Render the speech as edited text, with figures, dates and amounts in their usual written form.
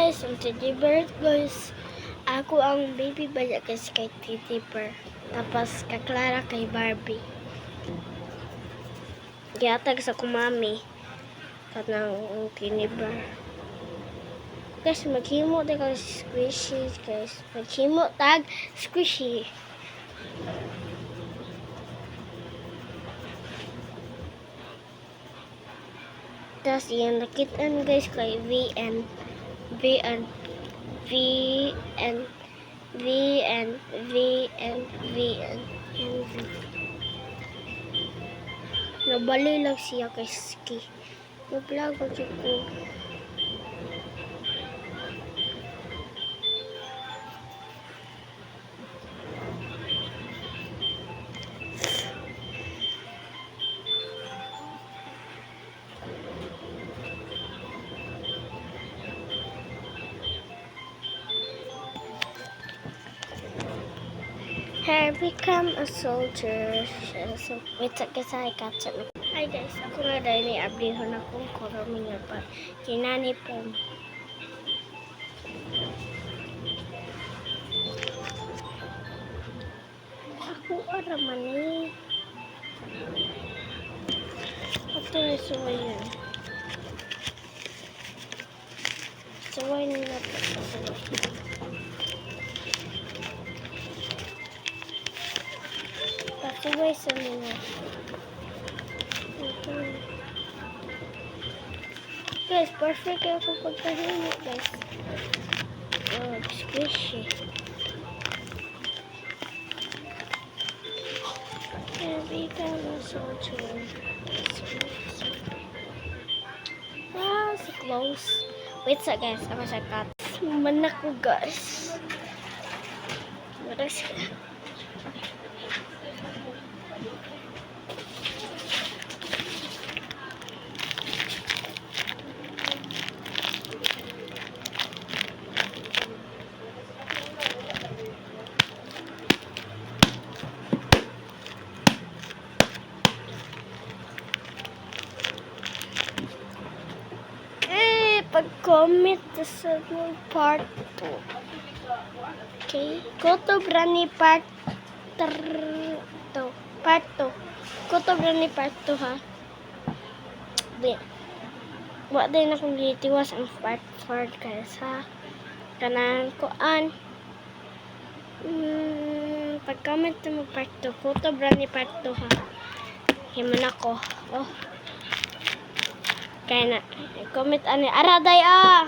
guys, ang teddy bear guys. Ako ang baby baya guys kay teddy bear. Tapos kaklara kay Barbie. Giatag sa kumami. Kanang teddy bear. Guys, maghimo tag squishy guys. Maghimo tag squishy. Tapos yung nakitaan guys kay V and V and V and V and V and V and V. Nabali lang siya kay Ski. Nag-vlog ko. Here, become a soldier. So, wait, kasi I catch it. Hi guys, ako na dahil ni ablihon akong koromin nga pa. Kinani po. Ako araman eh. Ito na suway yun. Suway nila po. Pasuway sa nila. Guys, perfect ako pagkahingi guys. Oh, squishy. Here become a soldier. Ah, so close. Wait sa guys, ako sa cut. Manak ko guys. Maras ka. Pag-comment sa part 2. Okay? Go to Brani part 2. Part 2. Go to Brani part 2 ha. Di. Wa din akong gitiwas ang part 4 guys ha. Kanang kuan. Pag-comment mo part 2. Go to Brani part 2 ha. Himan ako. Oh. Kaya na, comment ani araday ah.